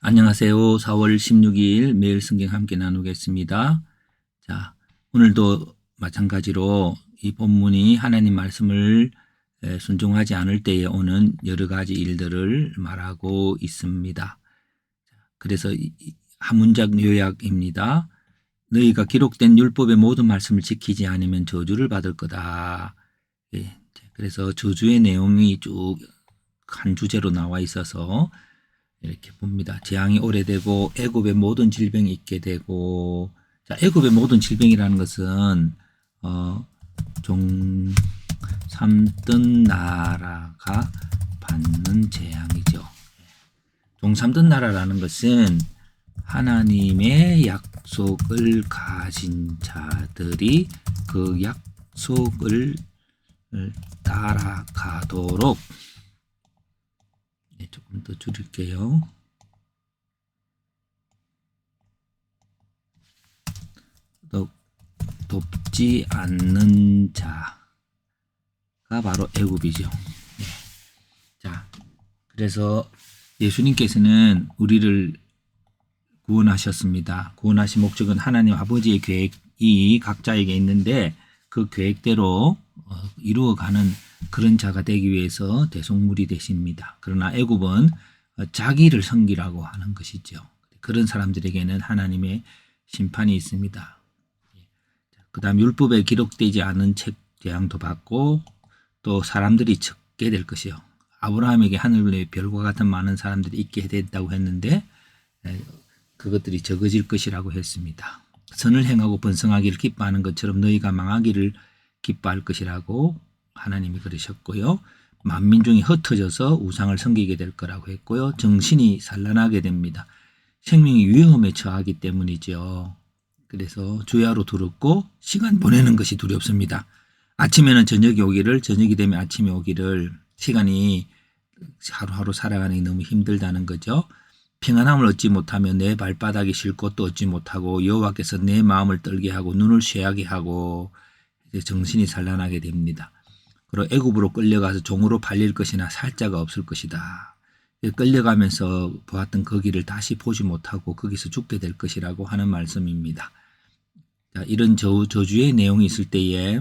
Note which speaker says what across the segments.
Speaker 1: 안녕하세요. 4월 16일 매일 성경 함께 나누겠습니다. 자, 오늘도 마찬가지로 이 본문이 하나님 말씀을 순종하지 않을 때에 오는 여러 가지 일들을 말하고 있습니다. 그래서 한 문장 요약입니다. 너희가 기록된 율법의 모든 말씀을 지키지 않으면 저주를 받을 거다. 그래서 저주의 내용이 쭉 한 주제로 나와 있어서 이렇게 봅니다. 재앙이 오래되고 애굽의 모든 질병이 있게 되고, 자, 애굽의 모든 질병이라는 것은 종 3등 나라가 받는 재앙이죠. 종 3등 나라라는 것은 하나님의 약속을 가진 자들이 그 약속을 따라가도록, 조금 더 줄일게요. 돕지 않는 자가 바로 애굽이죠. 자, 그래서 예수님께서는 우리를 구원하셨습니다. 구원하신 목적은 하나님 아버지의 계획이 각자에게 있는데 그 계획대로 이루어가는 그런 자가 되기 위해서 대속물이 되십니다. 그러나 애굽은 자기를 섬기라고 하는 것이죠. 그런 사람들에게는 하나님의 심판이 있습니다. 그 다음 율법에 기록되지 않은 책 재앙도 받고 또 사람들이 적게 될 것이요. 아브라함에게 하늘의 별과 같은 많은 사람들이 있게 된다고 했는데 그것들이 적어질 것이라고 했습니다. 선을 행하고 번성하기를 기뻐하는 것처럼 너희가 망하기를 기뻐할 것이라고 하나님이 그러셨고요. 만민중이 흩어져서 우상을 섬기게 될 거라고 했고요. 정신이 산란하게 됩니다. 생명이 위험에 처하기 때문이죠. 그래서 주야로 두렵고 시간 보내는 것이 두렵습니다. 아침에는 저녁이 오기를, 저녁이 되면 아침이 오기를, 시간이 하루하루 살아가는 게 너무 힘들다는 거죠. 평안함을 얻지 못하면 내 발바닥이 쉴 곳도 얻지 못하고 여호와께서 내 마음을 떨게 하고 눈을 쇠하게 하고 이제 정신이 산란하게 됩니다. 그리고 애굽으로 끌려가서 종으로 팔릴 것이나 살자가 없을 것이다. 끌려가면서 보았던 거기를 다시 보지 못하고 거기서 죽게 될 것이라고 하는 말씀입니다. 자, 이런 저주의 내용이 있을 때에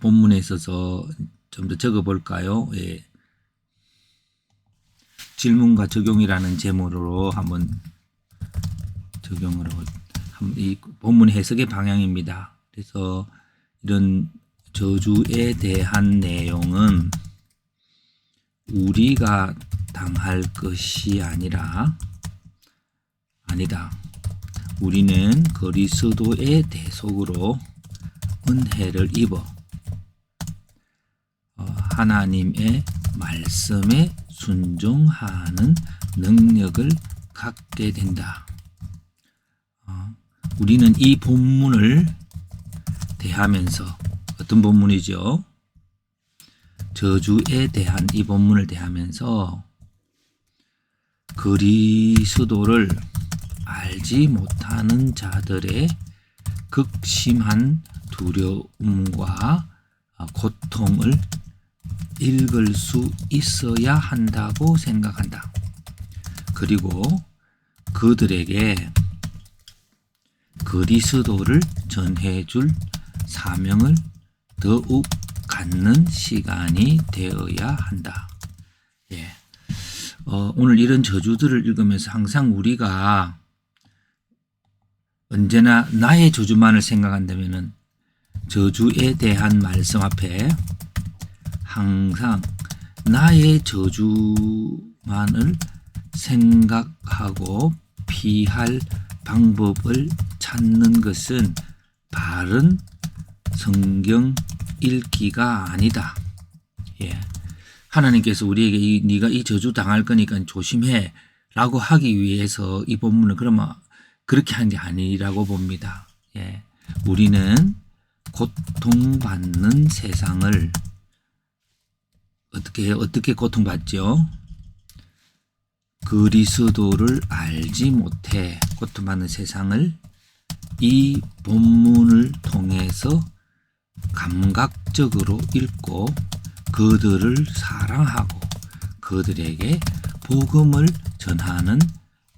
Speaker 1: 본문에 있어서 좀 더 적어볼까요? 예. 질문과 적용이라는 제목으로 한번 적용을 하고, 이 본문 해석의 방향입니다. 그래서 이런 저주에 대한 내용은 우리가 당할 것이 아니다. 우리는 그리스도의 대속으로 은혜를 입어 하나님의 말씀에 순종하는 능력을 갖게 된다. 우리는 이 본문을 대하면서, 어떤 본문이죠? 저주에 대한 이 본문을 대하면서 그리스도를 알지 못하는 자들의 극심한 두려움과 고통을 읽을 수 있어야 한다고 생각한다. 그리고 그들에게 그리스도를 전해줄 사명을 더욱 갖는 시간이 되어야 한다. 예. 오늘 이런 저주들을 읽으면서 항상 우리가 언제나 나의 저주만을 생각한다면은 저주에 대한 말씀 앞에 항상 나의 저주만을 생각하고 피할 방법을 찾는 것은 바른 성경 읽기가 아니다. 예. 하나님께서 우리에게 네가 이 저주 당할 거니까 조심해 라고 하기 위해서 이 본문을 그러면 그렇게 한 게 아니라고 봅니다. 예. 우리는 고통받는 세상을 어떻게 고통받죠? 그리스도를 알지 못해 고통받는 세상을 이 본문을 통해서 감각적으로 읽고 그들을 사랑하고 그들에게 복음을 전하는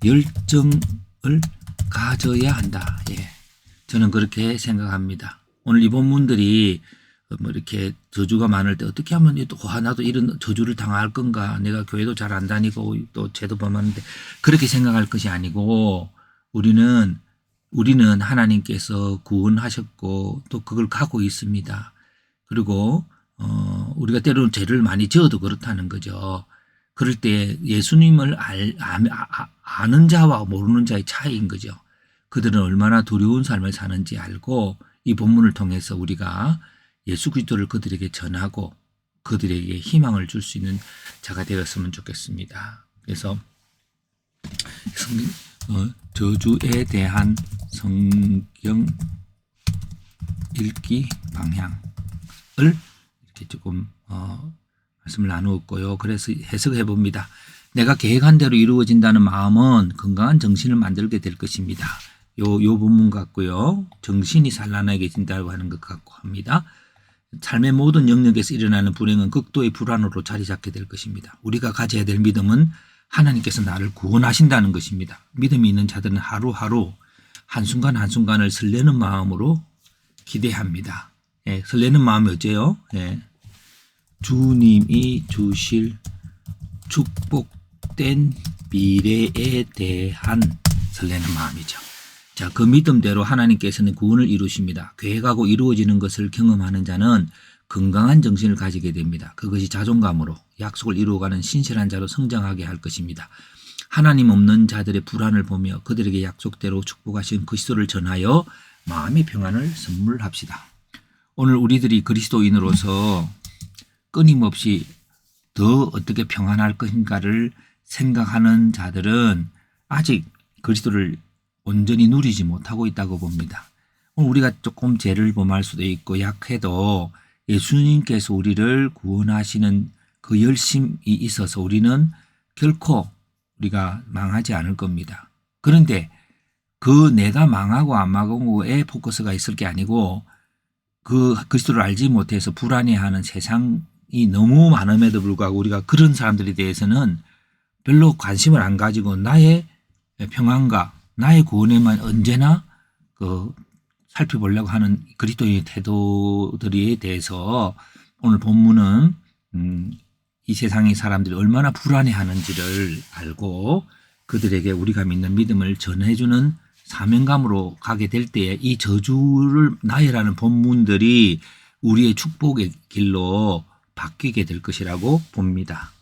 Speaker 1: 열정을 가져야 한다. 예. 저는 그렇게 생각합니다. 오늘 이 본문들이 뭐 이렇게 저주가 많을 때 어떻게 하면 또 나도 이런 저주를 당할 건가, 내가 교회도 잘 안 다니고 또 죄도 범하는데, 그렇게 생각할 것이 아니고 우리는 하나님께서 구원하셨고 또 그걸 갖고 있습니다. 그리고 우리가 때로는 죄를 많이 지어도 그렇다는 거죠. 그럴 때 예수님을 아는 자와 모르는 자의 차이인 거죠. 그들은 얼마나 두려운 삶을 사는지 알고 이 본문을 통해서 우리가 예수 그리스도를 그들에게 전하고 그들에게 희망을 줄 수 있는 자가 되었으면 좋겠습니다. 그래서 저주에 대한 성경 읽기 방향을 이렇게 조금 말씀을 나누었고요. 그래서 해석해 봅니다. 내가 계획한 대로 이루어진다는 마음은 건강한 정신을 만들게 될 것입니다. 요 본문 같고요. 정신이 산란해진다고 하는 것 같고 합니다. 삶의 모든 영역에서 일어나는 불행은 극도의 불안으로 자리 잡게 될 것입니다. 우리가 가져야 될 믿음은 하나님께서 나를 구원하신다는 것입니다. 믿음이 있는 자들은 하루하루 한순간 한순간을 설레는 마음으로 기대합니다. 예, 설레는 마음이 어째요? 예, 주님이 주실 축복된 미래에 대한 설레는 마음이죠. 자, 그 믿음대로 하나님께서는 구원을 이루십니다. 계획하고 이루어지는 것을 경험하는 자는 건강한 정신을 가지게 됩니다. 그것이 자존감으로 약속을 이루어가는 신실한 자로 성장하게 할 것입니다. 하나님 없는 자들의 불안을 보며 그들에게 약속대로 축복하신 그리스도를 전하여 마음의 평안을 선물합시다. 오늘 우리들이 그리스도인으로서 끊임없이 더 어떻게 평안할 것인가를 생각하는 자들은 아직 그리스도를 온전히 누리지 못하고 있다고 봅니다. 우리가 조금 죄를 범할 수도 있고 약해도 예수님께서 우리를 구원하시는 그 열심이 있어서 우리는 결코 우리가 망하지 않을 겁니다. 그런데 그 내가 망하고 안 망하고에 포커스가 있을 게 아니고 그 그리스도를 알지 못해서 불안해하는 세상이 너무 많음에도 불구하고 우리가 그런 사람들에 대해서는 별로 관심을 안 가지고 나의 평안과 나의 구원에만 언제나 살펴보려고 하는 그리스도의 태도들에 대해서 오늘 본문은 이 세상의 사람들이 얼마나 불안해하는지를 알고 그들에게 우리가 믿는 믿음을 전해주는 사명감으로 가게 될 때에 이 저주를 나열하는 본문들이 우리의 축복의 길로 바뀌게 될 것이라고 봅니다.